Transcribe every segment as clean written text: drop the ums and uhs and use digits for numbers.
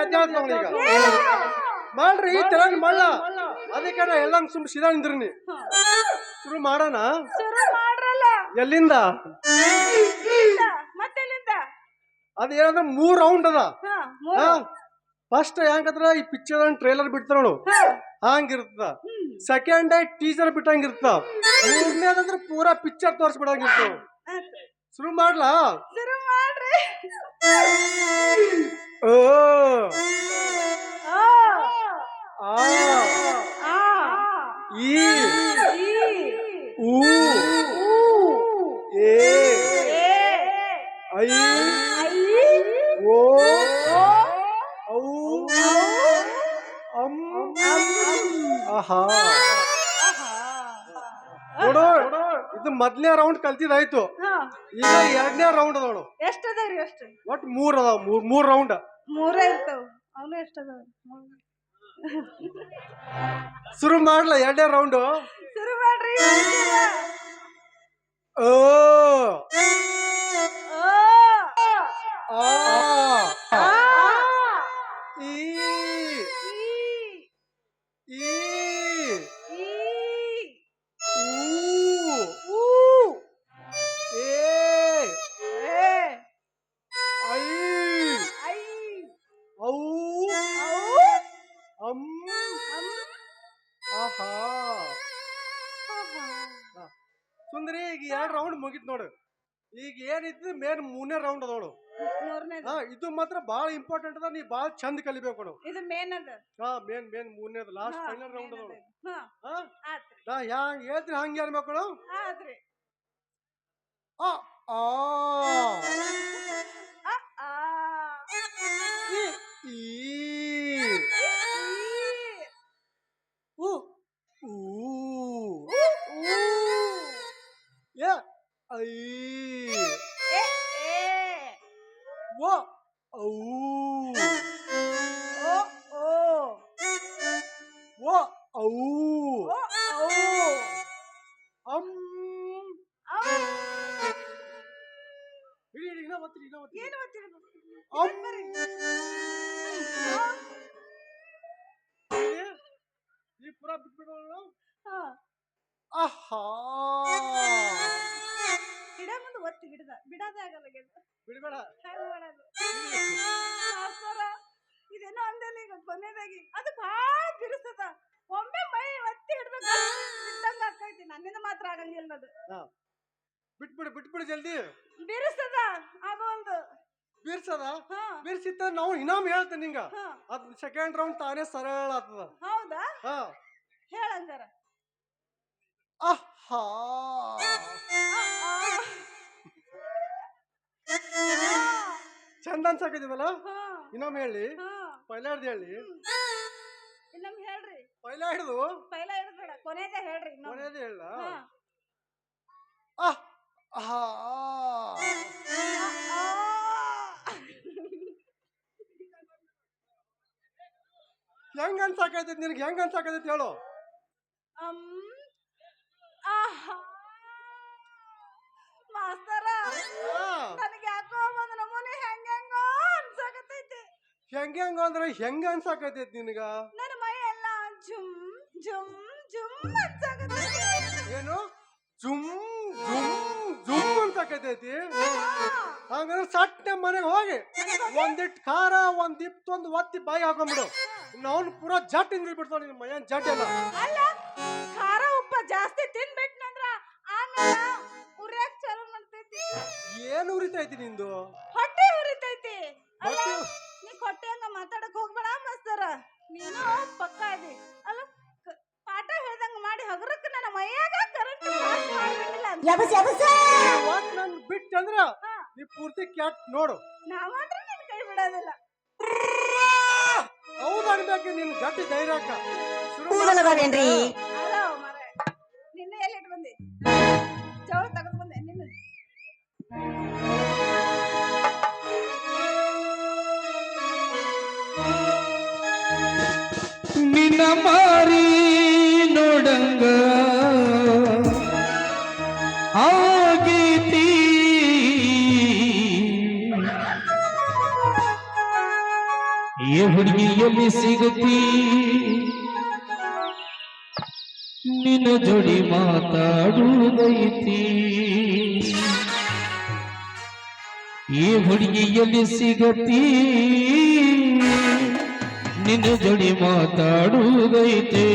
ಎದ್ದಾಡ್ತಾವ ಈಗ ಮಾಡ್ರಿ ತೆಲಂಗ್ ಮಾಡ್ಲ ಅದಕ್ಕೆ ನಾ ಎಲ್ಲ ಸುಮ್ ಸೀದಾ ನಿಂದ್ರಿ ಶುರು ಮಾಡೋಣ ಎಲ್ಲಿಂದ ಅದೇನಂದ್ರೆ 3 ರೌಂಡ್ ಅದ ಫಸ್ಟ್ ಹೆಂಗಂದ್ರ ಈ ಪಿಕ್ಚರ್ ಟ್ರೇಲರ್ ಬಿಡ್ತಾರ ನೋಡು ಹಂಗಿರ್ತದ ಸೆಕೆಂಡ್ ಟೀಸರ್ ಬಿಟ್ಟಂಗಿರ್ತದ ಮೂರನೇದಂದ್ರೆ ಪೂರಾ ಪಿಕ್ಚರ್ ತೋರ್ಸ್ಬಿಡಂಗಿರ್ತದ ಶುರು ಮಾಡ್ಲಾ ಓ ಆ ಈ ಊ ಏ ಐ ಓ ಔ ಅಂ ಆಹಾ ನೋಡು ಇದು ಮೊದ್ಲನೇ ರೌಂಡ್ ಕಲ್ತಿದಾಯ್ತು ಈಗ 2ನೇ ರೌಂಡ್ ಅದ ನೋಡು ಎಷ್ಟದಾವ್ರಿ ಅಷ್ಟು ಒಟ್ಟು 3 ಅದಾವ 3 ರೌಂಡ್ 3 ಇರ್ತಾವ ಅವನು ಎಷ್ಟದಾವ ಶುರು ಮಾಡ್ಲಾ 2ನೇ ರೌಂಡ್ ಶುರು ಮಾಡ್ರಿ ಓ ಆ ಈ ಈ ಸುಂದರಿ ಈಗ 2 ರೌಂಡ್ ಮುಗಿತ್ ನೋಡು ಈಗ ಏನಿತ್ತು ಮೇನ್ 3ನೇ ರೌಂಡ್ ಅದ ನೋಡು ಇದು ಮಾತ್ರ ಬಹಳ ಇಂಪಾರ್ಟೆಂಟ್ ಅದ ನೀ ಬಹಳ ಚಂದ ಕಲಿಬೇಕು ನೋಡು ಇದು ಮೇನ್ ಅದ ಮೇನ್ 3ನೇದು ಲಾಸ್ಟ್ ಫೈನಲ್ ರೌಂಡ್ ಅದ ನೋಡು ನಾ ಹ್ಯಾಂಗ ಹೇಳ್ತೀನಿ ಹಂಗೆ ಹೇಳ್ಬೇಕು ನೋಡು ಆ ಆ ಈ ಊ ಊ ಯಾ ಐ ಓ ಔ ಓ ಔ ಅಂ ಇಡಿ ಇನ್ನ ಒತ್ತಿ ಏನು ಒತ್ತಿರಿ ಅಂ ಈ ಪೂರಾ ಬಿಟ್ಬಿಡೋಣ ಆಹಾ ಗಿಡ ಮುಂದೆ ಒತ್ತಿ ಬಿಡೋದೇ ಆಗಲ್ಲ ಬಿಡಬೇಡ ಇದೇನೋ ಅಂದಲ್ಲ ಈಗ ಕೊನೆದಾಗಿ ಅದು ಬಹಳ ಬಿರುಸ್ತದ ಒಮ್ಮೆ ಮೈ ಒತ್ತಿ ಹಿಡ್ಬೇಕು ಬಿಟ್ಟಂಗ ಆಗ್ತೈತಿ ನನ್ನಿಂದ ಮಾತ್ರ ಆಗಂಗಿಲ್ಲ ಅದು ಬಿಟ್ಬಿಡು ಜಲ್ದಿ ಬಿರುಸ್ತದ ಅದು ಒಂದು ಬಿರ್ಸಿತ್ತ ನಾವು ಇನ್ನೊಮ್ಮೆ ಹೇಳ್ತೇನೆ ನಿಂಗ ಅದ್ ಸೆಕೆಂಡ್ ರೌಂಡ್ ತಾನೇ ಸರಳ ಆಗ್ತದ ಹೌದಾ ಹೇಳಂಗಾರ ಆಹಾ ಚಂದ ಅನ್ಸಾಕೈತಿದಲ್ಲ ಇನ್ನೊಮ್ಮೆ ಹೇಳಿ ಪೈಲ ಹಿಡ್ದು ಹೇಳಿ ಇನ್ನೊಮ್ಮೆ ಹೇಳ್ರಿ ಪೈಲ ಹಿಡ್ದು ಬೇಡ ಕೊನೆದೇ ಹೇಳ್ರಿ ಕೊನೆದೇ ಹೇಳ ಹೆಂಗ ಅನ್ಸಾಕೈತಿ ನಿನಗೆ ಹೆಂಗ ಅನ್ಸಾಕೈತಿ ಹೇಳು ಮಾಸ್ತರ ನನಗೆ ಯಾಕೋ ಒಂದು ನಮೂನೆ ಹೆಂಗ ಅನ್ಸಾಕತೈತಿ ಹೆಂಗ ಅಂದ್ರೆ ಹೆಂಗ ಅನ್ಸಾಕತೈತಿ ನಿನಗ ನನ್ನ ಮೈ ಎಲ್ಲ ಜುಮ್ ಜುಮ್ ಜುಮ್ ಅನ್ಸಾಕತೈತಿ ಏನು ಜುಮ್ ಜುಮ್ ಜುಮ್ ಅನ್ಸಾಕತೈತಿ ಹಂಗಂದ್ರೆ ಸಟ್ಟ ಮನೆಗೆ ಹೋಗಿ ಒಂದಿಟ್ಟು ಖಾರ ಒಂದಿತ್ತೊಂದು ಒತ್ತಿ ಬಾಯಿ ಹಾಕೊಂಡ್ಬಿಡು ನಾವು ಪೂರಾ ಜಟ್ ಇಂದ್ರಿ ಬಿಡ್ತಾವ ನಿನ್ನ ಮೈಯನ್ ಜಟ್ ಎಲ್ಲ ಅಲ್ಲ ಖಾರ ಉಪ್ಪ ಜಾಸ್ತಿ ತಿನ್ಬಿಟ್ನಂದ್ರ ಆಮೇಲೆ ಉರಿಯಾಕ ಚಾಲು ಮಾಡ್ತೈತಿ ಏನು ಉರಿತೈತಿ ನಿಂದು ಹೊಟ್ಟೆ ಉರಿತೈತಿ ನೀ ಹೊಟ್ಟೆ ಹಂಗ ಮಾತಾಡಕ್ ಹೋಗ್ಬೇಡ ಮಸ್ತರ ನೀನು ಪಕ್ಕ ಇದೆ ಅಲ್ಲ ಪಾಠ ಹೇಳ್ದಂಗ ಮಾಡಿ ಹಗರಕ್ಕೆ ನನ್ನ ಮೈಯಾಗ ಕರೆಂಟ್ ನನ್ ಬಿಟ್ಟಂದ್ರ ನೀ ಪೂರ್ತಿ ಕ್ಯಾಟ್ ನೋಡು ನಾವಂದ್ರೆ ನಿನ್ ಕೈ ಬಿಡೋದಿಲ್ಲ ಹೌದು ಅನ್ಬೇಕು ನಿನ್ ಗಟ್ಟಿ ಧೈರ್ಯಕ್ಕ ಕೂದಲವೇನ್ರಿ ನಿನ್ನೆ ಎಲ್ಲಿ ಇಟ್ಟು ಬಂದೆ ಚೌಳ ತಗೊಂಡ್ ಬಂದೆ ನಿನ್ನ ನಿನ್ನ ಮಾರಿ ನೋಡಂಗ ಆಗೀತಿ ಈ ಹುಡುಗಿಯಲ್ಲಿ ಸಿಗತಿ ನಿನ್ನ ಜೋಡಿ ಮಾತಾಡುವುದೈತಿ ಈ ಹುಡುಗಿಯಲ್ಲಿ ಸಿಗತಿ ನಿನ್ನ ಜೋಡಿ ಮಾತಾಡುವುದೈತೆ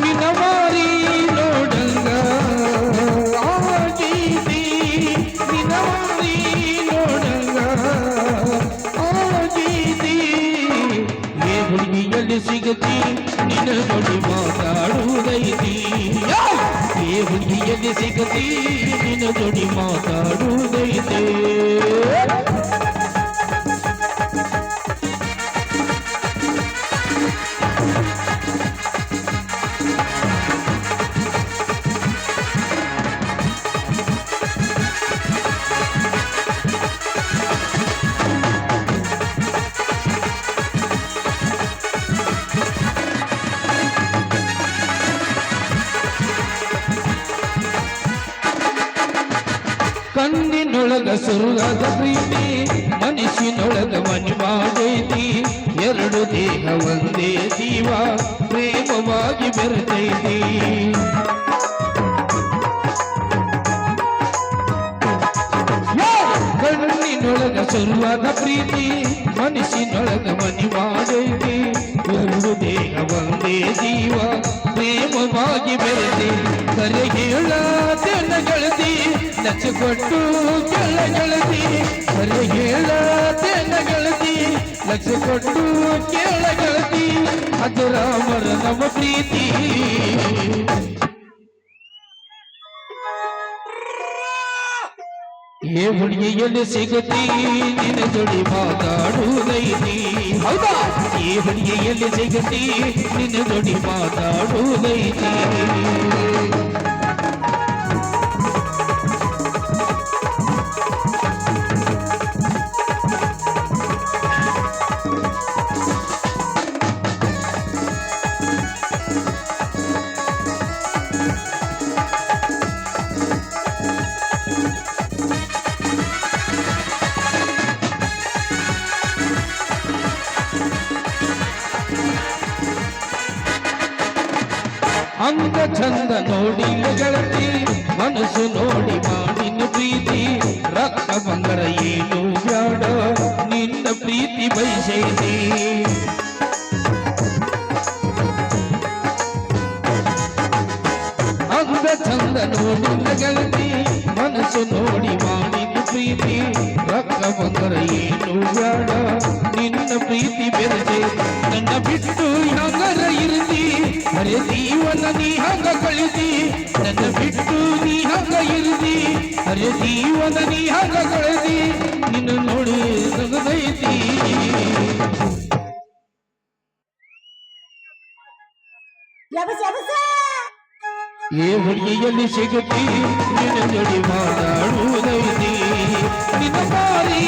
ನಿನವಾರಿ ನೋಡಂಗ ಆಗೀತಿ ನಿನವಾರಿ ನೋಡಂಗ ಆಗೀತಿ ಏ ಹುಡುಗಿಯಲ್ಲಿ ಸಿಗತಿ ನಿನ್ನ ಜೋಡಿ ಮಾತಾಡುವುದೈತಿ ಏ ಹುಡುಗಿಯಲ್ಲಿ ಸಿಗತಿ ನಿನ್ನ ಜೋಡಿ ಮಾತಾಡುವುದೈತಿ ಕಣ್ಣಿನೊಳಗ ಸುರುಗಾದ ಪ್ರೀತಿ ಮನಸ್ಸಿನೊಳಗ ಮನಿ ಮಾಡೈತಿ ಎರಡು ದೇಹ ಒಂದೇ ಜೀವ ಪ್ರೇಮವಾಗಿ ಬೆರೆತೈತಿ ಕಣ್ಣಿನೊಳಗ ಸುರುವಾದ ಪ್ರೀತಿ ಮನಸ್ಸಿನೊಳಗ ಮನಿ ಮಾಡೈತಿ ಎರಡು ದೇಹ ಒಂದೇ ಜೀವ ಪ್ರೇಮವಾಗಿ ಬೆರೆತಿ ಕರೆ ಹೇಳತೇನ ಗೆಳತಿ ಲಕ್ಷ ಕೊಟ್ಟು ಕೆಳ ಗೆಳತಿ ಕರೆ ಹೇಳತೇನ ಗೆಳತಿ ಲಕ್ಷ ಕೊಟ್ಟು ಕೇಳ ಗೆಳತಿ ಅದು ರಾಮರ ನಮ್ಮ ಪ್ರೀತಿ ಏ ಹುಡುಗಿಯಲ್ಲಿ ಸಿಗತಿ ನಿನ್ನ ಜೋಡಿ ಮಾತಾಡುವುದೈತಿ ಹೌದಾ ಈ ಹುಡುಗಿಯಲ್ಲಿ ಸಿಗತಿ ನಿನ್ನ ಜೋಡಿ ಮಾತಾಡುವುದೈತಿ ಅಂಗ ಚಂದ ನೋಡಿ ಗೆಳತಿ ಮನಸ್ಸು ನೋಡಿ ಮಾಡಿನ ಪ್ರೀತಿ ರಕ್ತ ಬಂಗರ ಏನು ಬ್ಯಾಡ ನಿನ್ನ ಪ್ರೀತಿ ಬಯಸೈತಿ ಅಂಗ ಚಂದ ನೋಡಿ ಗೆಳತಿ ಮನಸ್ಸು ನೋಡಿ ಮಾಡಿನ ಪ್ರೀತಿ ರಕ್ತ ಬಂಗರ ಏನು ಬ್ಯಾಡ ನಿನ್ನ ಪ್ರೀತಿ ಬೆರೆಸೆ ನನ್ನ ಬಿಟ್ಟು ಹಂಗರ ಇರ್ತಿ ಅರೆ ಜೀವನ ನೀ ಹಂಗ ಕಳಿಸಿ ನನ್ನ ಬಿಟ್ಟು ನೀ ಹಂಗ ಇರ್ತಿ ಅರೆ ಜೀವನ ನೀ ಹಂಗ ಕಳಿಸಿ ನಿನ್ನ ನೋಡಿ ಸಗದೈತಿ ಏ ಹುಡುಗಿಯಲ್ಲಿ ಸಿಗತಿ ನಿನ್ನ ಜೋಡಿ ಮಾತಾಡುವುದೈತಿ ನಿನ್ನ ಬಾರಿ